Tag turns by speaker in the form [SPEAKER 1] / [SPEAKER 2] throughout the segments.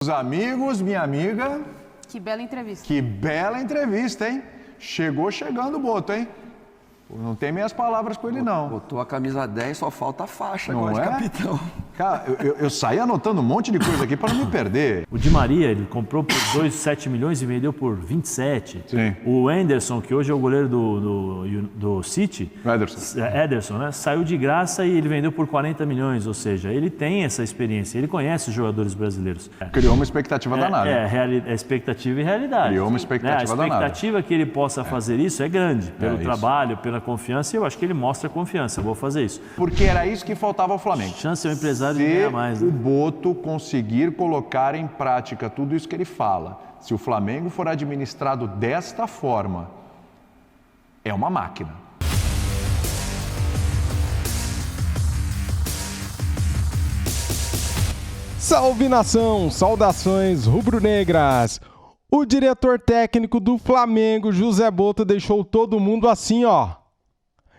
[SPEAKER 1] Meus amigos, minha amiga.
[SPEAKER 2] Que bela entrevista.
[SPEAKER 1] Que bela entrevista, hein? Chegou chegando o Boto, hein? Não tem meias palavras com ele, não.
[SPEAKER 3] Botou a camisa 10, só falta a faixa
[SPEAKER 1] Não
[SPEAKER 3] agora
[SPEAKER 1] é?
[SPEAKER 3] de capitão.
[SPEAKER 1] Cara, eu saí anotando um monte de coisa aqui para não me perder.
[SPEAKER 4] O Di Maria, ele comprou por 2,7 milhões e vendeu por 27.
[SPEAKER 1] Sim.
[SPEAKER 4] O Anderson, que hoje é o goleiro do City, Ederson, né? Saiu de graça e ele vendeu por 40 milhões. Ou seja, ele tem essa experiência, ele conhece os jogadores brasileiros.
[SPEAKER 1] Criou uma expectativa danada.
[SPEAKER 4] É expectativa e realidade.
[SPEAKER 1] Criou uma expectativa danada.
[SPEAKER 4] A expectativa que ele possa fazer isso é grande. Pelo trabalho, pela confiança, e eu acho que ele mostra confiança. Eu vou fazer isso.
[SPEAKER 1] Porque era isso que faltava ao Flamengo.
[SPEAKER 4] Chance é um empresário de ganhar mais, né?
[SPEAKER 1] O Boto conseguir colocar em prática tudo isso que ele fala. Se o Flamengo for administrado desta forma, é uma máquina.
[SPEAKER 5] Salve nação, saudações rubro-negras. O diretor técnico do Flamengo, José Boto, deixou todo mundo assim, ó.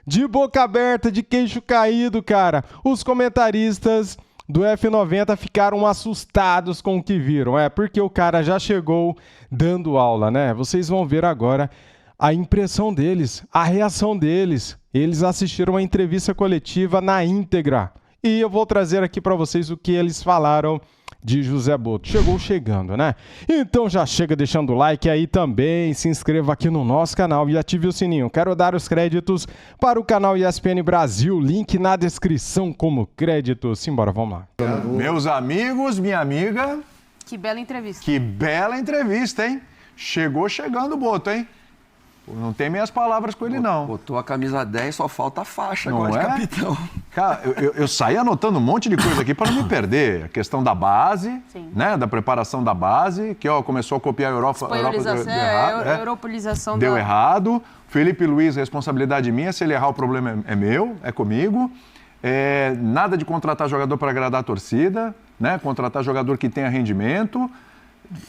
[SPEAKER 5] De boca aberta, de queixo caído, cara. Os comentaristas do F90 ficaram assustados com o que viram. Porque o cara já chegou dando aula, né? Vocês vão ver agora a impressão deles, a reação deles. Eles assistiram a entrevista coletiva na íntegra. E eu vou trazer aqui para vocês o que eles falaram de José Boto. Chegou chegando, né? Então já chega deixando o like aí também, se inscreva aqui no nosso canal e ative o sininho. Quero dar os créditos para o canal ESPN Brasil, link na descrição como crédito. Simbora, vamos lá.
[SPEAKER 1] Meus amigos, minha amiga.
[SPEAKER 2] Que bela entrevista.
[SPEAKER 1] Que bela entrevista, hein? Chegou chegando o Boto, hein? Não tem meias palavras com ele, não.
[SPEAKER 3] Botou a camisa 10, só falta a faixa
[SPEAKER 1] Não
[SPEAKER 3] agora
[SPEAKER 1] é?
[SPEAKER 3] de capitão.
[SPEAKER 1] Cara, eu saí anotando um monte de coisa aqui para não me perder. A questão da base,
[SPEAKER 2] Sim.
[SPEAKER 1] né? Da preparação da base, que começou a copiar a Europa.
[SPEAKER 2] Europolização
[SPEAKER 1] Deu
[SPEAKER 2] da...
[SPEAKER 1] errado. Felipe Luiz, responsabilidade minha. Se ele errar, o problema é meu, é comigo. Nada de contratar jogador para agradar a torcida, né? Contratar jogador que tenha rendimento.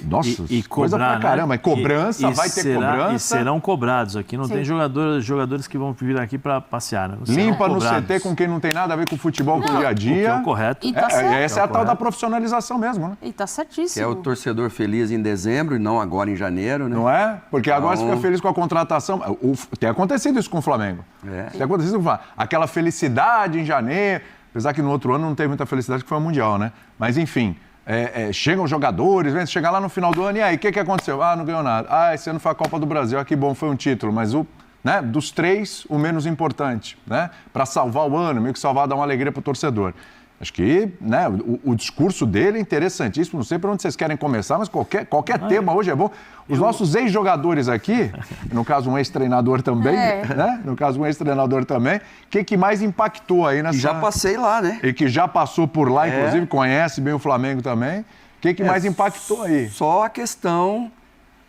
[SPEAKER 1] Nossa,
[SPEAKER 4] e
[SPEAKER 1] coisa
[SPEAKER 4] cobrar,
[SPEAKER 1] pra caramba.
[SPEAKER 4] né?
[SPEAKER 1] E cobrança, vai ter cobrança.
[SPEAKER 4] E serão cobrados. Aqui não tem jogadores que vão vir aqui para passear. Né?
[SPEAKER 1] Limpa no CT com quem não tem nada a ver com o futebol, com o dia a dia.
[SPEAKER 4] O que é o correto.
[SPEAKER 2] E tá certo.
[SPEAKER 1] Essa é a tal da profissionalização mesmo, né?
[SPEAKER 2] E tá certíssimo.
[SPEAKER 3] Que é o torcedor feliz em dezembro e não agora em janeiro, né?
[SPEAKER 1] Não é? Porque agora você fica feliz com a contratação. Tem acontecido isso com o Flamengo. Tem acontecido com o Flamengo. Aquela felicidade em janeiro. Apesar que no outro ano não teve muita felicidade, que foi o Mundial, né? Mas enfim... chegam jogadores, vem chegar lá no final do ano, e aí, o que aconteceu? Ah, não ganhou nada. Esse ano foi a Copa do Brasil. Que bom, foi um título, mas dos três, o menos importante, né? Para salvar o ano, meio que salvar, dar uma alegria para o torcedor. Acho que, né, o discurso dele é interessantíssimo. Não sei para onde vocês querem começar, mas qualquer tema hoje é bom. Os nossos ex-jogadores aqui, no caso um ex-treinador também, né? No caso um ex-treinador também, o que mais impactou aí nessa...
[SPEAKER 3] E já passei lá, né?
[SPEAKER 1] E que já passou por lá, inclusive, conhece bem o Flamengo também. O que mais impactou aí?
[SPEAKER 3] Só a questão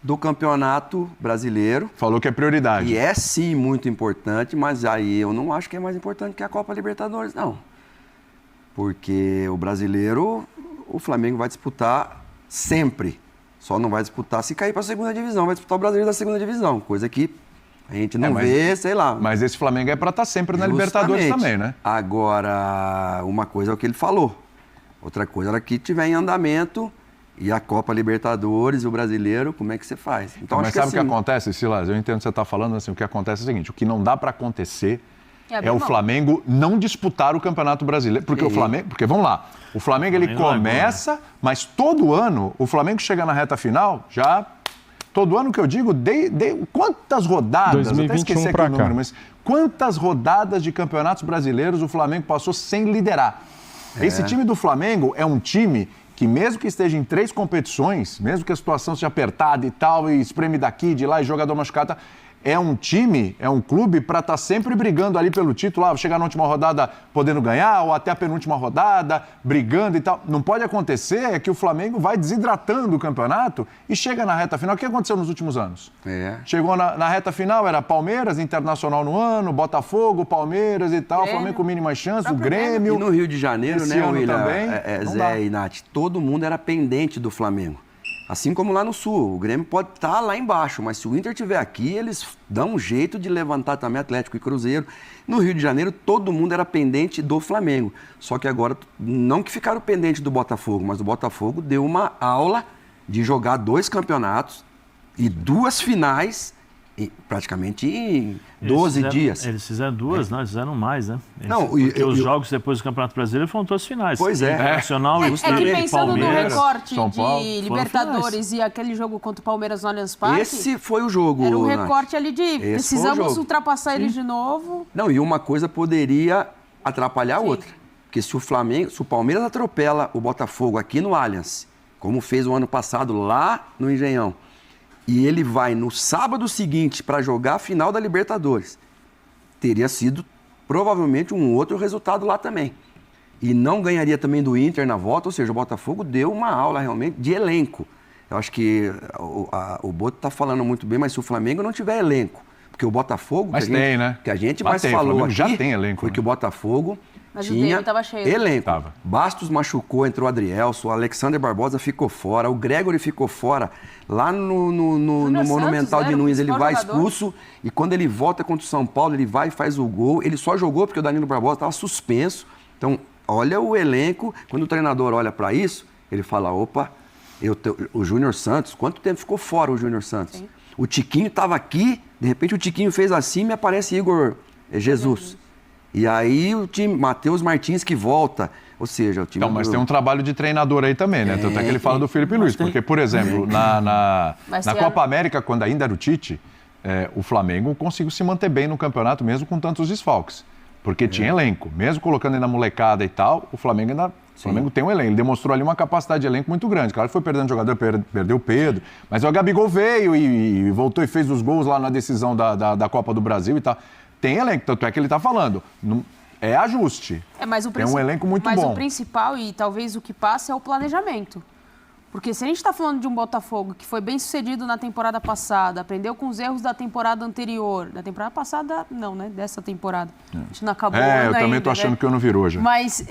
[SPEAKER 3] do campeonato brasileiro.
[SPEAKER 1] Falou que é prioridade.
[SPEAKER 3] E é sim muito importante, mas aí eu não acho que é mais importante que a Copa Libertadores, não. Porque o brasileiro, o Flamengo vai disputar sempre. Só não vai disputar se cair para a segunda divisão. Vai disputar o brasileiro da segunda divisão. Coisa que a gente não vê, sei lá.
[SPEAKER 1] Mas esse Flamengo é para estar sempre na Libertadores também, né?
[SPEAKER 3] Agora, uma coisa é o que ele falou. Outra coisa era que tiver em andamento e a Copa Libertadores e o brasileiro, como é que você faz? Então,
[SPEAKER 1] mas
[SPEAKER 3] acho
[SPEAKER 1] sabe o
[SPEAKER 3] que
[SPEAKER 1] que acontece, Silas? Eu entendo o que você está falando, assim, o que acontece é o seguinte, o que não dá para acontecer é o Flamengo não disputar o Campeonato Brasileiro. Porque porque vamos lá, o Flamengo ele começa, mas todo ano o Flamengo chega na reta final, já... Todo ano que eu digo, quantas rodadas,
[SPEAKER 5] 2021
[SPEAKER 1] até esqueci aqui o número,
[SPEAKER 5] cá.
[SPEAKER 1] mas quantas rodadas de campeonatos brasileiros o Flamengo passou sem liderar? Esse time do Flamengo é um time que mesmo que esteja em 3 competições, mesmo que a situação seja apertada e tal, e espreme daqui, de lá, e jogador machucado, é um time, é um clube para estar sempre brigando ali pelo título, chegar na última rodada podendo ganhar, ou até a penúltima rodada, brigando e tal. Não pode acontecer que o Flamengo vai desidratando o campeonato e chega na reta final. O que aconteceu nos últimos anos? Chegou na reta final, era Palmeiras, Internacional no ano, Botafogo, Palmeiras e tal, Flamengo com mínimas chances, o Grêmio.
[SPEAKER 3] E no Rio de Janeiro, né,
[SPEAKER 1] ano
[SPEAKER 3] William,
[SPEAKER 1] também,
[SPEAKER 3] Zé e Nath, todo mundo era pendente do Flamengo. Assim como lá no Sul, o Grêmio pode estar lá embaixo, mas se o Inter estiver aqui, eles dão um jeito de levantar também Atlético e Cruzeiro. No Rio de Janeiro, todo mundo era pendente do Flamengo. Só que agora, não que ficaram pendentes do Botafogo, mas o Botafogo deu uma aula de jogar 2 campeonatos e 2 finais praticamente em 12 dias.
[SPEAKER 4] Eles fizeram 2, não, eles fizeram mais, né?
[SPEAKER 3] Porque
[SPEAKER 4] os jogos depois do Campeonato Brasileiro foram todas finais.
[SPEAKER 3] Pois é.
[SPEAKER 4] Internacional e
[SPEAKER 2] que pensando no recorte
[SPEAKER 1] São Paulo,
[SPEAKER 2] de Libertadores e aquele jogo contra o Palmeiras no Allianz Parque...
[SPEAKER 3] Esse foi o jogo,
[SPEAKER 2] era um recorte ali de precisamos ultrapassar eles de novo.
[SPEAKER 3] Não, e uma coisa poderia atrapalhar a outra. Porque se o Palmeiras atropela o Botafogo aqui no Allianz, como fez o ano passado lá no Engenhão, e ele vai no sábado seguinte para jogar a final da Libertadores, teria sido provavelmente um outro resultado lá também. E não ganharia também do Inter na volta, ou seja, o Botafogo deu uma aula realmente de elenco. Eu acho que o Boto está falando muito bem, mas se o Flamengo não tiver elenco, porque o Botafogo, que a gente mais falou aqui,
[SPEAKER 1] já tem elenco,
[SPEAKER 3] foi que o Botafogo
[SPEAKER 2] mas
[SPEAKER 3] tinha
[SPEAKER 2] o tava cheio.
[SPEAKER 3] elenco. Bastos machucou, entrou o Adrielson, o Alexander Barbosa ficou fora, o Gregory ficou fora. Lá no Monumental
[SPEAKER 2] Santos,
[SPEAKER 3] de Nunes ele vai
[SPEAKER 2] jogador.
[SPEAKER 3] expulso e quando ele volta contra o São Paulo, ele vai e faz o gol. Ele só jogou porque o Danilo Barbosa estava suspenso. Então, olha o elenco. Quando o treinador olha para isso, ele fala, opa, o Júnior Santos, quanto tempo ficou fora o Júnior Santos? Sim. O Tiquinho estava aqui, de repente o Tiquinho fez assim e me aparece Igor Jesus. E aí o time, Matheus Martins que volta, ou seja, o time...
[SPEAKER 1] Então, mas tem um trabalho de treinador aí também, né? Tanto é que ele fala do Felipe Luiz, porque, por exemplo, na Copa América, quando ainda era o Tite, o Flamengo conseguiu se manter bem no campeonato, mesmo com tantos desfalques, porque tinha elenco. Mesmo colocando ainda molecada e tal, o Flamengo tem um elenco. Ele demonstrou ali uma capacidade de elenco muito grande. Claro que foi perdendo jogador, perdeu o Pedro, mas o Gabigol veio e voltou e fez os gols lá na decisão da Copa do Brasil e tal. Tem elenco, tanto é que ele está falando. É ajuste. Tem um elenco muito bom.
[SPEAKER 2] Mas o principal, e talvez o que passa, é o planejamento. Porque se a gente está falando de um Botafogo que foi bem sucedido na temporada passada, aprendeu com os erros da temporada anterior. Da temporada passada, não, né? Dessa temporada. A gente não acabou
[SPEAKER 1] eu também estou achando que eu não virou já.
[SPEAKER 2] Mas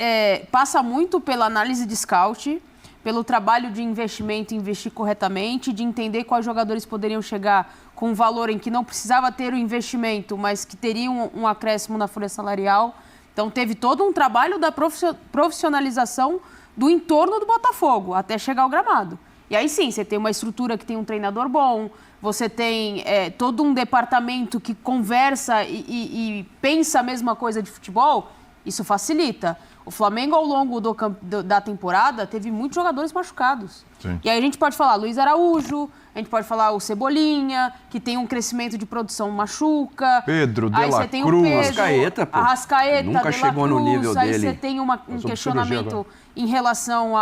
[SPEAKER 2] passa muito pela análise de scout, pelo trabalho de investimento, investir corretamente, de entender quais jogadores poderiam chegar com um valor em que não precisava ter o investimento, mas que teriam um acréscimo na folha salarial. Então, teve todo um trabalho da profissionalização do entorno do Botafogo, até chegar ao gramado. E aí sim, você tem uma estrutura que tem um treinador bom, você tem todo um departamento que conversa e pensa a mesma coisa de futebol, isso facilita. O Flamengo, ao longo da temporada, teve muitos jogadores machucados.
[SPEAKER 1] Sim.
[SPEAKER 2] E aí a gente pode falar Luiz Araújo, a gente pode falar o Cebolinha, que tem um crescimento de produção machuca.
[SPEAKER 1] Pedro, De
[SPEAKER 2] aí
[SPEAKER 1] La
[SPEAKER 2] você tem
[SPEAKER 1] Cruz.
[SPEAKER 2] o Pedro,
[SPEAKER 3] Arrascaeta, pô.
[SPEAKER 2] Arrascaeta,
[SPEAKER 3] nunca chegou no nível
[SPEAKER 2] aí
[SPEAKER 3] dele.
[SPEAKER 2] Aí você tem um questionamento em relação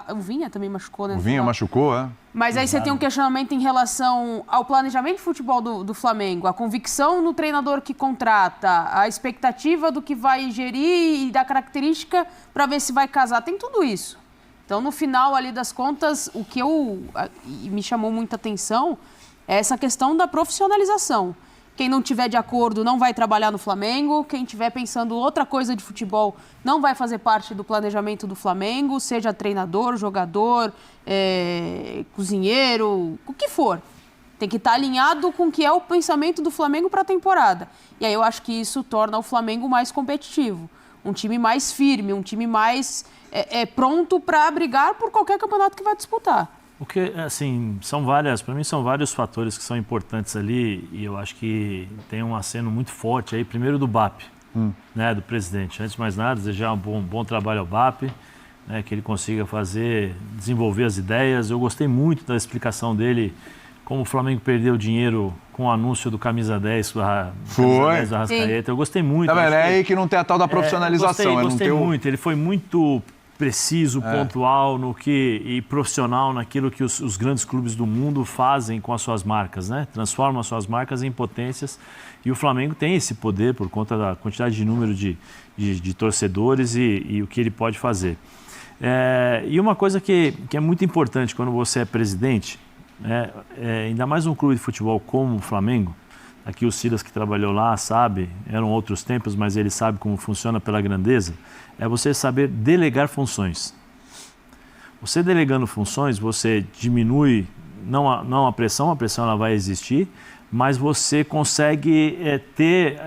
[SPEAKER 2] o Vinha também machucou, né?
[SPEAKER 1] O Vinha machucou,
[SPEAKER 2] Mas aí você tem um questionamento em relação ao planejamento de futebol do Flamengo, a convicção no treinador que contrata, a expectativa do que vai gerir e da característica para ver se vai casar. Tem tudo isso. Então, no final ali das contas, o que me chamou muita atenção é essa questão da profissionalização. Quem não tiver de acordo não vai trabalhar no Flamengo, quem estiver pensando outra coisa de futebol não vai fazer parte do planejamento do Flamengo, seja treinador, jogador, cozinheiro, o que for. Tem que estar alinhado com o que é o pensamento do Flamengo para a temporada. E aí eu acho que isso torna o Flamengo mais competitivo, um time mais firme, um time mais pronto para brigar por qualquer campeonato que vai disputar.
[SPEAKER 4] O que, assim, para mim são vários fatores que são importantes ali e eu acho que tem um aceno muito forte aí, primeiro do BAP, né, do presidente. Antes de mais nada, desejar um bom trabalho ao BAP, né, que ele consiga desenvolver as ideias. Eu gostei muito da explicação dele, como o Flamengo perdeu dinheiro com o anúncio do Camisa 10 do Arrascaeta. Eu gostei muito.
[SPEAKER 1] É aí que não tem a tal da profissionalização.
[SPEAKER 4] Gostei muito, ele foi muito preciso, pontual e profissional naquilo que os grandes clubes do mundo fazem com as suas marcas, né? Transformam as suas marcas em potências e o Flamengo tem esse poder por conta da quantidade de número de torcedores e o que ele pode fazer. E uma coisa que é muito importante quando você é presidente, ainda mais um clube de futebol como o Flamengo, aqui o Silas que trabalhou lá sabe, eram outros tempos, mas ele sabe como funciona pela grandeza, é você saber delegar funções. Você delegando funções, você diminui, não a pressão ela vai existir, mas você consegue ter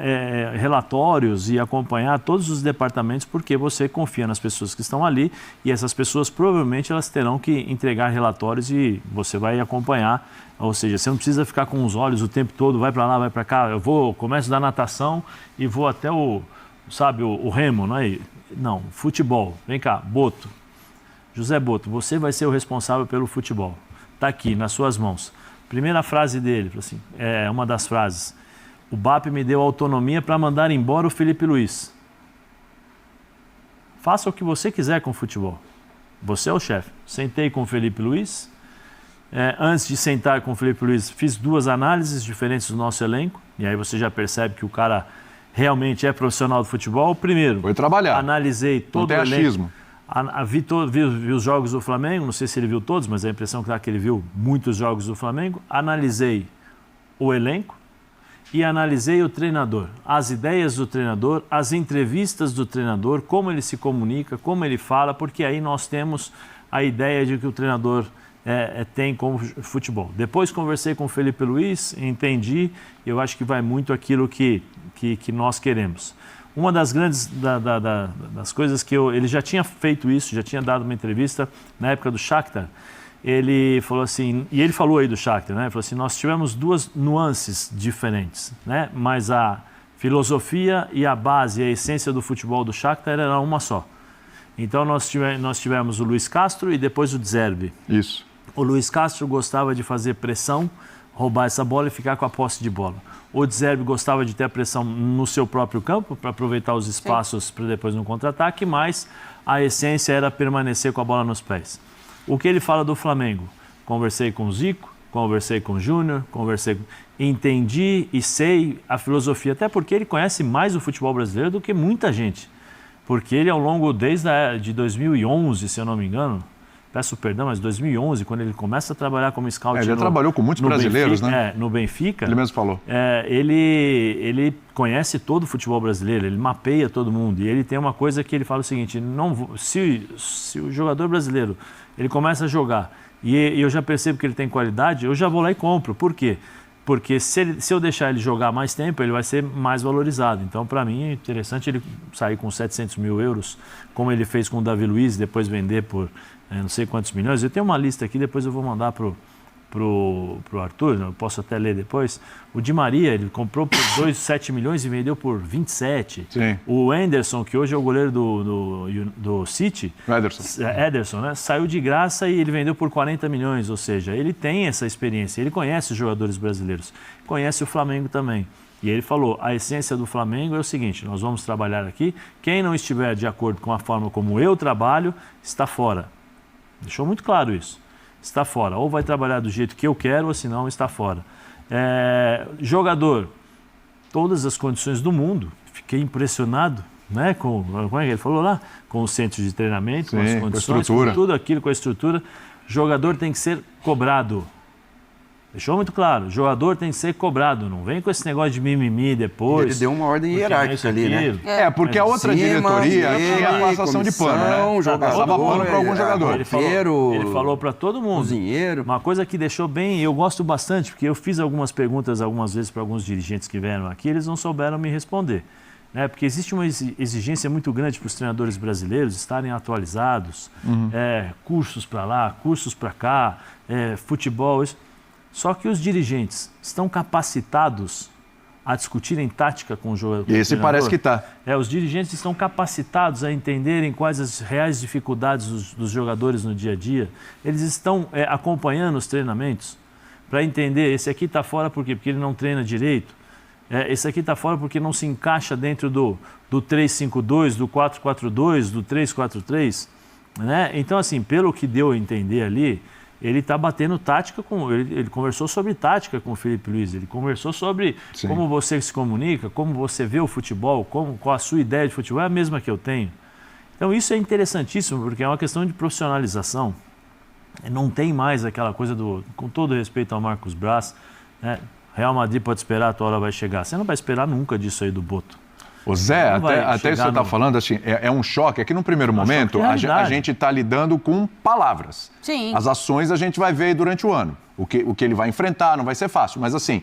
[SPEAKER 4] relatórios e acompanhar todos os departamentos porque você confia nas pessoas que estão ali e essas pessoas provavelmente elas terão que entregar relatórios e você vai acompanhar, ou seja, você não precisa ficar com os olhos o tempo todo, vai para lá, vai para cá, começo da natação e vou até o remo, não é? Não, futebol, vem cá, Boto, José Boto, você vai ser o responsável pelo futebol, está aqui nas suas mãos. Primeira frase dele, assim, uma das frases. O BAP me deu autonomia para mandar embora o Felipe Luiz. Faça o que você quiser com o futebol. Você é o chefe. Sentei com o Felipe Luiz. Antes de sentar com o Felipe Luiz, fiz 2 análises diferentes do nosso elenco. E aí você já percebe que o cara realmente é profissional do futebol. Primeiro,
[SPEAKER 1] foi trabalhar.
[SPEAKER 4] Analisei todo o elenco.
[SPEAKER 1] Achismo.
[SPEAKER 4] Vi os jogos do Flamengo, não sei se ele viu todos, mas a impressão que dá que ele viu muitos jogos do Flamengo. Analisei o elenco e analisei o treinador, as ideias do treinador, as entrevistas do treinador, como ele se comunica, como ele fala, porque aí nós temos a ideia de que o treinador tem como futebol. Depois conversei com o Felipe Luiz, entendi, eu acho que vai muito aquilo que nós queremos. Uma das grandes das coisas que ele já tinha feito isso, já tinha dado uma entrevista na época do Shakhtar, ele falou assim, e ele falou aí do Shakhtar, né? Ele falou assim, nós tivemos 2 nuances diferentes, né? Mas a filosofia e a base, a essência do futebol do Shakhtar era uma só. Então nós tivemos o Luiz Castro e depois o De Zerbi.
[SPEAKER 1] Isso.
[SPEAKER 4] O Luiz Castro gostava de fazer pressão, roubar essa bola e ficar com a posse de bola. O De Zerbi gostava de ter a pressão no seu próprio campo para aproveitar os espaços para depois no contra-ataque, mas a essência era permanecer com a bola nos pés. O que ele fala do Flamengo? Conversei com o Zico, conversei com o Júnior, entendi e sei a filosofia, até porque ele conhece mais o futebol brasileiro do que muita gente. Porque ele desde 2011, se eu não me engano, peço perdão, mas 2011, quando ele começa a trabalhar como scout
[SPEAKER 1] ele já trabalhou com muitos brasileiros,
[SPEAKER 4] Benfica,
[SPEAKER 1] né?
[SPEAKER 4] No Benfica.
[SPEAKER 1] Ele mesmo falou.
[SPEAKER 4] Ele conhece todo o futebol brasileiro, ele mapeia todo mundo. E ele tem uma coisa que ele fala o seguinte, se o jogador brasileiro ele começa a jogar e eu já percebo que ele tem qualidade, eu já vou lá e compro. Por quê? Porque se eu deixar ele jogar mais tempo, ele vai ser mais valorizado. Então, para mim, é interessante ele sair com 700 mil euros, como ele fez com o Davi Luiz, depois vender por não sei quantos milhões. Eu tenho uma lista aqui, depois eu vou mandar pro Arthur, eu posso até ler depois. O Di Maria, ele comprou por 7 milhões e vendeu por 27.
[SPEAKER 1] Sim.
[SPEAKER 4] O Anderson, que hoje é o goleiro do City, Ederson, né? Saiu de graça e ele vendeu por 40 milhões, ou seja, ele tem essa experiência, ele conhece os jogadores brasileiros, conhece o Flamengo também. E ele falou, a essência do Flamengo é o seguinte, nós vamos trabalhar aqui, quem não estiver de acordo com a forma como eu trabalho, está fora. Deixou muito claro isso. Está fora. Ou vai trabalhar do jeito que eu quero, ou senão está fora. Jogador, todas as condições do mundo. Fiquei impressionado, né, como é que ele falou lá? Com os centros de treinamento,
[SPEAKER 1] sim,
[SPEAKER 4] com as condições, com tudo aquilo, com a estrutura. Jogador tem que ser cobrado. Deixou muito claro, jogador tem que ser cobrado, não vem com esse negócio de mimimi depois.
[SPEAKER 3] Ele deu uma ordem hierárquica ali, né?
[SPEAKER 1] Porque a outra diretoria tinha a passação de pano, né? Passava pano para algum jogador.
[SPEAKER 4] Ele falou para todo mundo.
[SPEAKER 3] Cozinheiro.
[SPEAKER 4] Uma coisa que deixou bem, eu gosto bastante, porque eu fiz algumas perguntas algumas vezes para alguns dirigentes que vieram aqui, eles não souberam me responder. Né? Porque existe uma exigência muito grande para os treinadores brasileiros estarem atualizados, cursos para lá, cursos para cá, futebol, isso. Só que os dirigentes estão capacitados a discutirem tática com o jogador.
[SPEAKER 1] E esse parece que está.
[SPEAKER 4] Os dirigentes estão capacitados a entenderem quais as reais dificuldades dos jogadores no dia a dia. Eles estão acompanhando os treinamentos para entender, esse aqui está fora por quê? Porque ele não treina direito. Esse aqui está fora porque não se encaixa dentro do 3-5-2, do 4-4-2, do 3-4-3. Né? Então, assim, pelo que deu a entender ali, ele está batendo tática ele conversou sobre tática com o Felipe Luiz, ele conversou sobre como você se comunica, como você vê o futebol, qual a sua ideia de futebol, é a mesma que eu tenho. Então isso é interessantíssimo, porque é uma questão de profissionalização. Não tem mais aquela coisa com todo respeito ao Marcos Braz, né? Real Madrid pode esperar, a tua hora vai chegar. Você não vai esperar nunca disso aí do Boto.
[SPEAKER 1] Ô Zé,
[SPEAKER 4] Não vai
[SPEAKER 1] até isso que você
[SPEAKER 4] chegar
[SPEAKER 1] está
[SPEAKER 4] no-
[SPEAKER 1] falando, assim, é um choque. É que no primeiro momento
[SPEAKER 4] choque de
[SPEAKER 1] a
[SPEAKER 4] realidade.
[SPEAKER 1] gente está lidando com palavras.
[SPEAKER 2] Sim.
[SPEAKER 1] As ações a gente vai ver aí durante o ano. O que ele vai enfrentar não vai ser fácil. Mas assim,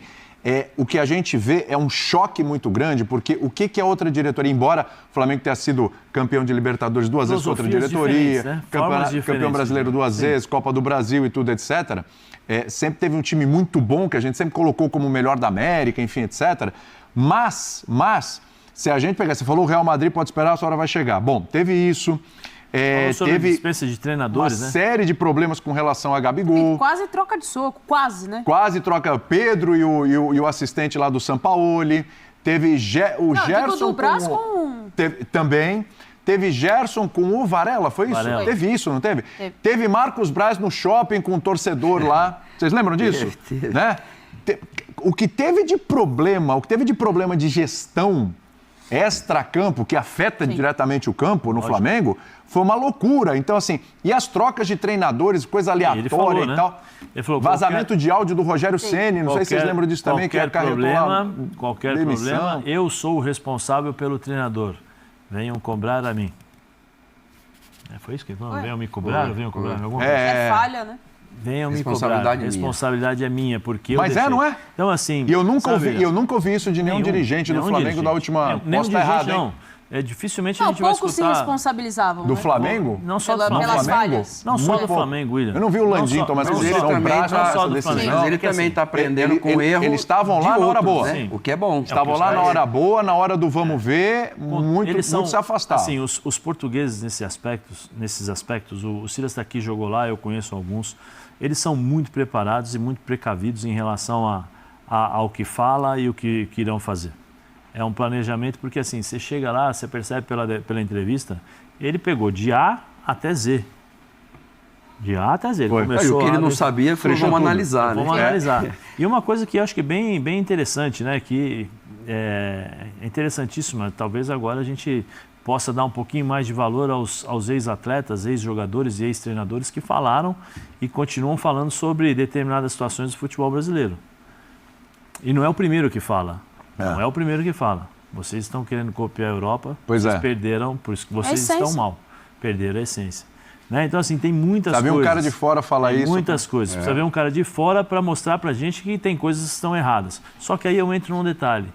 [SPEAKER 1] o que a gente vê é um choque muito grande, porque o que a outra diretoria, embora o Flamengo tenha sido campeão de Libertadores 2 vezes com outra
[SPEAKER 4] Filosofias
[SPEAKER 1] diretoria,
[SPEAKER 4] diferentes, né? Formas
[SPEAKER 1] campeão
[SPEAKER 4] diferentes,
[SPEAKER 1] brasileiro
[SPEAKER 4] né?
[SPEAKER 1] 2 vezes, Copa do Brasil e tudo, etc., sempre teve um time muito bom, que a gente sempre colocou como o melhor da América, enfim, etc. Mas, se a gente pegar, você falou o Real Madrid pode esperar, a sua hora vai chegar. Bom, teve isso,
[SPEAKER 4] Falou sobre
[SPEAKER 1] teve
[SPEAKER 4] dispensa de
[SPEAKER 1] uma
[SPEAKER 4] treinadores, né?
[SPEAKER 1] série de problemas com relação a Gabigol.
[SPEAKER 2] Quase troca de soco, quase, né?
[SPEAKER 1] Quase troca Pedro e o assistente lá do Sampaoli. Teve o
[SPEAKER 2] Não,
[SPEAKER 1] Gerson
[SPEAKER 2] digo do Brás com...
[SPEAKER 1] também. Teve Gerson com o Varela, foi isso?
[SPEAKER 4] Varela.
[SPEAKER 1] Teve isso, não teve?
[SPEAKER 2] Teve.
[SPEAKER 1] Teve Marcos Braz no shopping com um torcedor lá. Vocês lembram disso?
[SPEAKER 3] Teve.
[SPEAKER 1] Né? O que teve de problema de gestão extra-campo, que afeta diretamente o campo no Flamengo, foi uma loucura. Então, assim, e as trocas de treinadores, coisa aleatória
[SPEAKER 4] falou,
[SPEAKER 1] e
[SPEAKER 4] né?
[SPEAKER 1] tal.
[SPEAKER 4] Ele falou,
[SPEAKER 1] Vazamento de áudio do Rogério Ceni, não sei se vocês lembram disso também, que
[SPEAKER 4] Qualquer problema, eu sou o responsável pelo treinador. Venham cobrar a mim. Foi isso que ele falou? Venham me cobrar ou venham cobrar? Alguma coisa?
[SPEAKER 2] É falha, né?
[SPEAKER 4] Venham me cobrar.
[SPEAKER 3] Responsabilidade minha.
[SPEAKER 4] Responsabilidade é minha, porque eu
[SPEAKER 1] Mas
[SPEAKER 4] deixei.
[SPEAKER 1] não é?
[SPEAKER 4] Então, assim...
[SPEAKER 1] E eu nunca,
[SPEAKER 4] sabe,
[SPEAKER 1] ouvi, isso de nenhum dirigente do Flamengo da última...
[SPEAKER 4] Nenhum
[SPEAKER 1] Posso estar
[SPEAKER 4] dirigente,
[SPEAKER 1] errado, hein?
[SPEAKER 4] não. Dificilmente a
[SPEAKER 2] Não,
[SPEAKER 4] gente vai
[SPEAKER 2] poucos se
[SPEAKER 4] escutar...
[SPEAKER 2] responsabilizavam,
[SPEAKER 1] Do
[SPEAKER 2] né?
[SPEAKER 1] Flamengo?
[SPEAKER 4] Não só do
[SPEAKER 2] Pelas
[SPEAKER 4] Flamengo.
[SPEAKER 2] falhas.
[SPEAKER 4] Não só
[SPEAKER 1] Muito
[SPEAKER 4] do
[SPEAKER 1] pouco.
[SPEAKER 4] Flamengo, William.
[SPEAKER 1] Eu não vi o Landim
[SPEAKER 4] Não só-
[SPEAKER 1] tomar essa
[SPEAKER 4] não
[SPEAKER 1] decisão,
[SPEAKER 4] só-
[SPEAKER 1] o Braz
[SPEAKER 4] não
[SPEAKER 1] tomar
[SPEAKER 4] só
[SPEAKER 1] essa
[SPEAKER 4] do
[SPEAKER 1] decisão.
[SPEAKER 4] Flamengo.
[SPEAKER 3] Mas ele
[SPEAKER 4] Porque,
[SPEAKER 3] também
[SPEAKER 4] assim,
[SPEAKER 3] está aprendendo com o erro.
[SPEAKER 1] Eles estavam lá
[SPEAKER 3] de
[SPEAKER 1] na hora
[SPEAKER 3] outros,
[SPEAKER 1] boa.
[SPEAKER 3] né? O que é bom.
[SPEAKER 1] Estavam lá na hora boa, na hora do vamos ver, muito se afastaram.
[SPEAKER 4] Assim, os portugueses nesses aspectos, o Silas está aqui, jogou lá, eu conheço alguns, eles são muito preparados e muito precavidos em relação ao que fala e o que irão fazer. É um planejamento, porque assim, você chega lá, você percebe pela entrevista, ele pegou de A até Z. De A até Z. Ele
[SPEAKER 1] Foi.
[SPEAKER 3] E o que ele não sabia, foi
[SPEAKER 1] Fechou
[SPEAKER 3] vamos
[SPEAKER 1] tudo.
[SPEAKER 3] analisar, né?
[SPEAKER 4] Vamos analisar. E uma coisa que eu acho que é bem interessante, né? Que é interessantíssima. Talvez agora a gente possa dar um pouquinho mais de valor aos ex-atletas, ex-jogadores e ex-treinadores que falaram e continuam falando sobre determinadas situações do futebol brasileiro. E não é o primeiro que fala. Não é o primeiro que fala. Vocês estão querendo copiar a Europa,
[SPEAKER 1] Pois
[SPEAKER 4] vocês
[SPEAKER 1] é.
[SPEAKER 4] perderam, por isso que vocês
[SPEAKER 2] essência.
[SPEAKER 4] estão mal. Perderam a essência. Né? Então, assim, tem muitas
[SPEAKER 1] Sabe
[SPEAKER 4] coisas.
[SPEAKER 1] um cara de fora falar
[SPEAKER 4] Tem
[SPEAKER 1] isso?
[SPEAKER 4] muitas coisas. Precisa ver um cara de fora para mostrar para a gente que tem coisas que estão erradas. Só que aí eu entro num detalhe,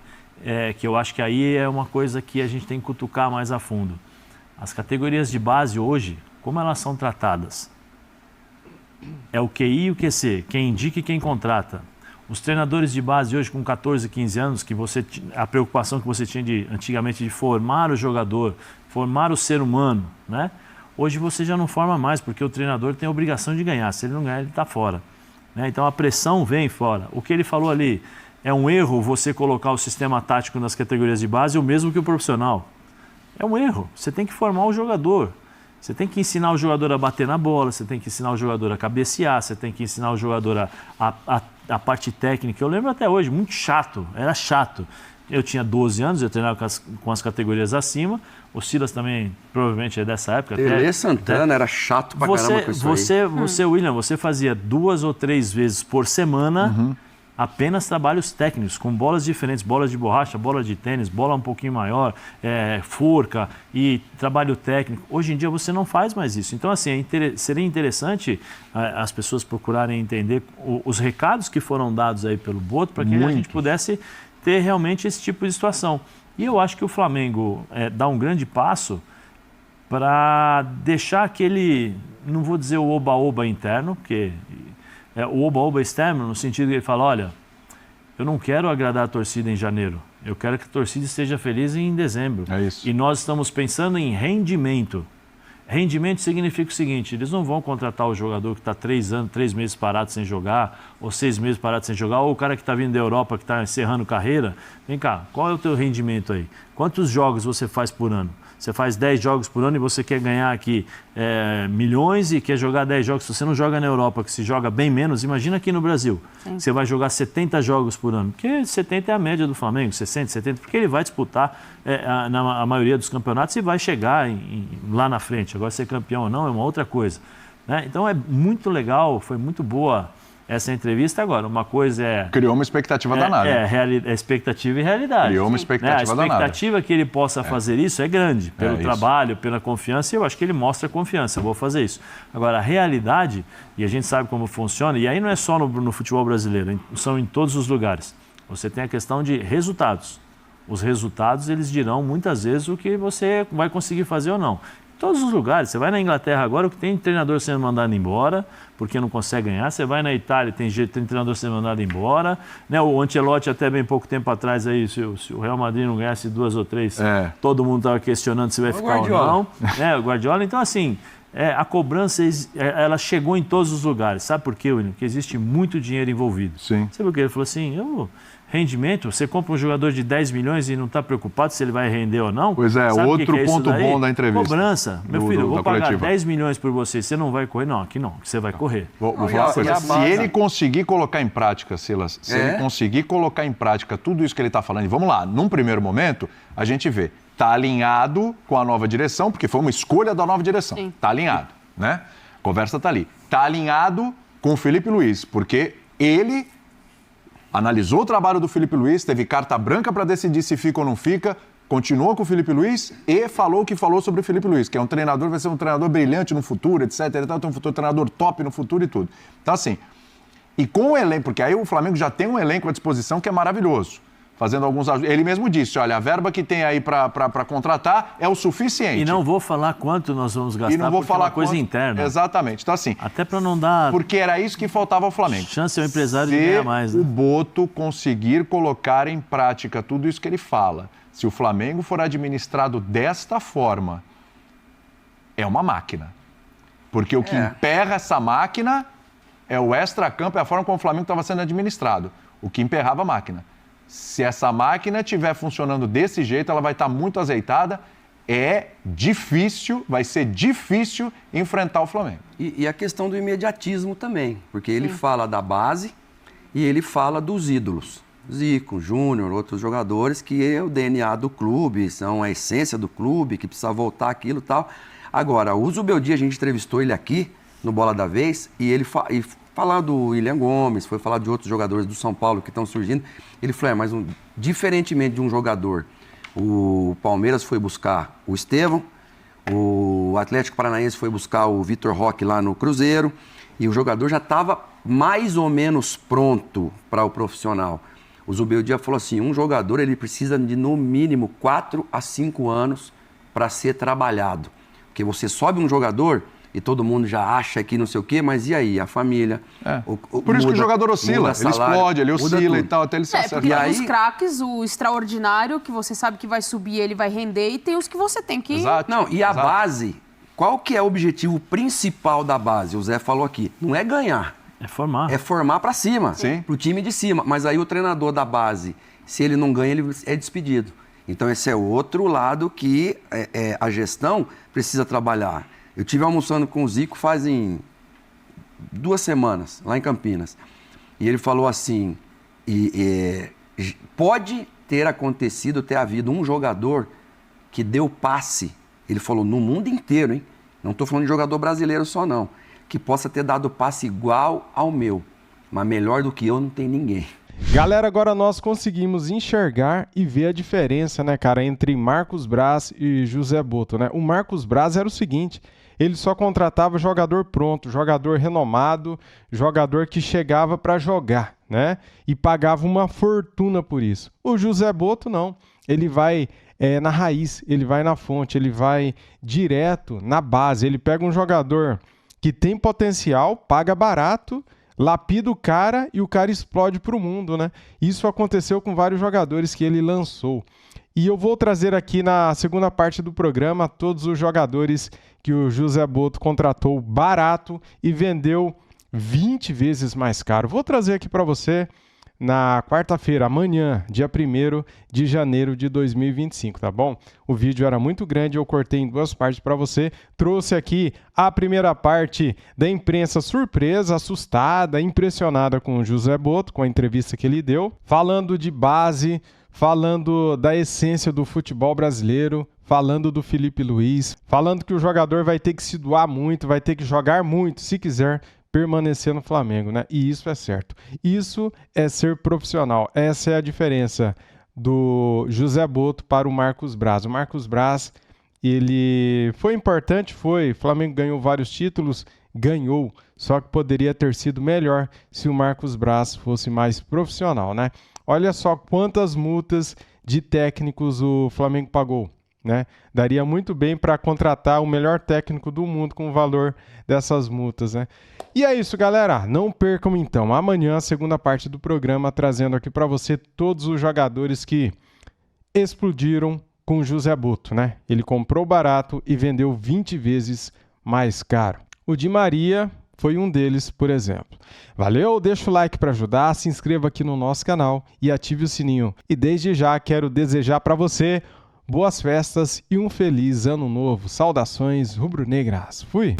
[SPEAKER 4] que eu acho que aí é uma coisa que a gente tem que cutucar mais a fundo. As categorias de base hoje, como elas são tratadas? É o QI e o QC, quem indica e quem contrata. Os treinadores de base hoje com 14, 15 anos, que a preocupação que você tinha antigamente de formar o jogador, formar o ser humano, né? Hoje você já não forma mais, porque o treinador tem a obrigação de ganhar. Se ele não ganhar, ele está fora. Né? Então a pressão vem fora. O que ele falou ali, é um erro você colocar o sistema tático nas categorias de base o mesmo que o profissional. É um erro. Você tem que formar o jogador. Você tem que ensinar o jogador a bater na bola, você tem que ensinar o jogador a cabecear, você tem que ensinar o jogador a parte técnica. Eu lembro até hoje, muito chato, era chato. Eu tinha 12 anos, eu treinava com as categorias acima. O Silas também, provavelmente, é dessa época.
[SPEAKER 3] Tele Santana era chato pra caramba com isso aí.
[SPEAKER 4] Você, William, você fazia 2 ou 3 vezes por semana apenas trabalhos técnicos, com bolas diferentes, bolas de borracha, bola de tênis, bola um pouquinho maior, forca e trabalho técnico. Hoje em dia você não faz mais isso. Então, assim, seria interessante as pessoas procurarem entender os recados que foram dados aí pelo Boto para que a gente pudesse ter realmente esse tipo de situação. E eu acho que o Flamengo dá um grande passo para deixar aquele, não vou dizer o oba-oba interno, porque o oba-oba externo, no sentido que ele fala, olha, eu não quero agradar a torcida em janeiro, eu quero que a torcida esteja feliz em dezembro.
[SPEAKER 1] É isso.
[SPEAKER 4] E nós estamos pensando em rendimento. Rendimento significa o seguinte, eles não vão contratar o jogador que está 3 meses parado sem jogar, ou 6 meses parado sem jogar, ou o cara que está vindo da Europa, que está encerrando carreira. Vem cá, qual é o teu rendimento aí? Quantos jogos você faz por ano? Você faz 10 jogos por ano e você quer ganhar aqui milhões e quer jogar 10 jogos. Se você não joga na Europa, que se joga bem menos, imagina aqui no Brasil. Sim. Você vai jogar 70 jogos por ano. Porque 70 é a média do Flamengo, 60, 70, porque ele vai disputar na maioria dos campeonatos e vai chegar lá na frente. Agora, ser campeão ou não é uma outra coisa. Né? Então, é muito legal, foi muito boa essa entrevista agora. Uma coisa é...
[SPEAKER 1] Criou uma expectativa danada.
[SPEAKER 4] Expectativa e realidade.
[SPEAKER 1] Criou uma expectativa danada.
[SPEAKER 4] A expectativa que ele possa fazer isso é grande, pelo trabalho, pela confiança, e eu acho que ele mostra confiança, eu vou fazer isso. Agora, a realidade, e a gente sabe como funciona, e aí não é só no futebol brasileiro, são em todos os lugares. Você tem a questão de resultados. Os resultados, eles dirão muitas vezes o que você vai conseguir fazer ou não. Em todos os lugares. Você vai na Inglaterra agora, o que tem treinador sendo mandado embora, porque não consegue ganhar. Você vai na Itália, tem treinador sendo mandado embora. Né? O Ancelotti, até bem pouco tempo atrás, aí, se o Real Madrid não ganhasse 2 ou 3, todo mundo estava questionando se vai ficar ou não. O Guardiola. Então, assim, a cobrança, ela chegou em todos os lugares. Sabe por quê, William? Porque existe muito dinheiro envolvido.
[SPEAKER 1] Sim.
[SPEAKER 4] Sabe por quê? Ele falou assim, rendimento, você compra um jogador de 10 milhões e não está preocupado se ele vai render ou não?
[SPEAKER 1] Pois é,
[SPEAKER 4] sabe
[SPEAKER 1] outro
[SPEAKER 4] que é
[SPEAKER 1] ponto bom da entrevista.
[SPEAKER 4] Cobrança. Meu filho, eu vou pagar
[SPEAKER 1] coletiva.
[SPEAKER 4] 10 milhões por você não vai correr? Não, aqui não, aqui você vai correr.
[SPEAKER 1] Vou falar uma coisa. Se ele conseguir colocar em prática, Silas, ele conseguir colocar em prática tudo isso que ele está falando, e vamos lá, num primeiro momento, a gente vê, está alinhado com a nova direção, porque foi uma escolha da nova direção. Está alinhado, né? A conversa está ali. Está alinhado com o Felipe Luiz, porque ele analisou o trabalho do Felipe Luiz, teve carta branca para decidir se fica ou não fica, continuou com o Felipe Luiz e falou o que falou sobre o Felipe Luiz, que é um treinador, vai ser um treinador brilhante no futuro, etc. Ele vai ter um futuro treinador top no futuro e tudo. Então, assim, e com o elenco, porque aí o Flamengo já tem um elenco à disposição que é maravilhoso. Fazendo alguns ajustes. Ele mesmo disse, olha, a verba que tem aí para contratar é o suficiente.
[SPEAKER 4] E não vou falar quanto nós vamos gastar,
[SPEAKER 1] e não vou
[SPEAKER 4] porque
[SPEAKER 1] falar
[SPEAKER 4] é uma coisa interna.
[SPEAKER 1] Exatamente. Então, assim...
[SPEAKER 4] Até para não dar...
[SPEAKER 1] Porque era isso que faltava ao Flamengo.
[SPEAKER 4] Chance ao empresário de ganhar mais.
[SPEAKER 1] Se o Boto conseguir colocar em prática tudo isso que ele fala, se o Flamengo for administrado desta forma, é uma máquina. Porque o que emperra essa máquina é o extracampo, é a forma como o Flamengo estava sendo administrado. O que emperrava a máquina. Se essa máquina estiver funcionando desse jeito, ela vai estar muito azeitada. Vai ser difícil enfrentar o Flamengo.
[SPEAKER 3] E a questão do imediatismo também, porque ele fala da base e ele fala dos ídolos. Zico, Júnior, outros jogadores que é o DNA do clube, são a essência do clube, que precisa voltar aquilo e tal. Agora, o Zubeldia, a gente entrevistou ele aqui no Bola da Vez e ele falar do William Gomes, foi falar de outros jogadores do São Paulo que estão surgindo. Ele falou, mas diferentemente de um jogador, o Palmeiras foi buscar o Estevão, o Atlético Paranaense foi buscar o Vitor Roque lá no Cruzeiro, e o jogador já estava mais ou menos pronto para o profissional. O Zubeldia falou assim, um jogador ele precisa de no mínimo 4 a 5 anos para ser trabalhado. Porque você sobe um jogador... e todo mundo já acha que não sei o quê, mas e aí? A família...
[SPEAKER 1] Por isso que o jogador oscila, ele explode, ele oscila e tal, até ele se acerta.
[SPEAKER 2] Porque tem os craques, o extraordinário, que você sabe que vai subir, ele vai render, e tem os que você tem que...
[SPEAKER 1] Exato.
[SPEAKER 3] Não, e a base, qual que é o objetivo principal da base? O Zé falou aqui, não é ganhar.
[SPEAKER 4] É formar.
[SPEAKER 3] É formar para cima,
[SPEAKER 1] Sim.
[SPEAKER 3] Pro time de cima. Mas aí o treinador da base, se ele não ganha, ele é despedido. Então esse é outro lado que a gestão precisa trabalhar. Eu estive almoçando com o Zico fazem 2 semanas, lá em Campinas. E ele falou assim, pode ter acontecido, ter havido um jogador que deu passe, ele falou, no mundo inteiro, hein? Não estou falando de jogador brasileiro só não, que possa ter dado passe igual ao meu, mas melhor do que eu não tem ninguém.
[SPEAKER 5] Galera, agora nós conseguimos enxergar e ver a diferença, né, cara, entre Marcos Braz e José Boto, né? O Marcos Braz era o seguinte, ele só contratava jogador pronto, jogador renomado, jogador que chegava para jogar, né? E pagava uma fortuna por isso. O José Boto não, ele vai na raiz, ele vai na fonte, ele vai direto na base, ele pega um jogador que tem potencial, paga barato, lapida o cara e o cara explode para o mundo, né? Isso aconteceu com vários jogadores que ele lançou. E eu vou trazer aqui na segunda parte do programa todos os jogadores que o José Boto contratou barato e vendeu 20 vezes mais caro. Vou trazer aqui para você na quarta-feira, amanhã, dia 1º de janeiro de 2025, tá bom? O vídeo era muito grande, eu cortei em 2 partes para você. Trouxe aqui a primeira parte da imprensa surpresa, assustada, impressionada com o José Boto, com a entrevista que ele deu, falando de base, falando da essência do futebol brasileiro, falando do Felipe Luiz, falando que o jogador vai ter que se doar muito, vai ter que jogar muito, se quiser permanecer no Flamengo, né? E isso é certo. Isso é ser profissional. Essa é a diferença do José Botto para o Marcos Braz. O Marcos Braz, ele foi importante, foi. O Flamengo ganhou vários títulos, ganhou. Só que poderia ter sido melhor se o Marcos Braz fosse mais profissional, né? Olha só quantas multas de técnicos o Flamengo pagou, né? Daria muito bem para contratar o melhor técnico do mundo com o valor dessas multas, né? E é isso, galera. Não percam então amanhã a segunda parte do programa, trazendo aqui para você todos os jogadores que explodiram com o José Botto, né? Ele comprou barato e vendeu 20 vezes mais caro. O Di Maria foi um deles, por exemplo. Valeu, deixa o like para ajudar, se inscreva aqui no nosso canal e ative o sininho. E desde já quero desejar para você boas festas e um feliz ano novo. Saudações rubro-negras. Fui!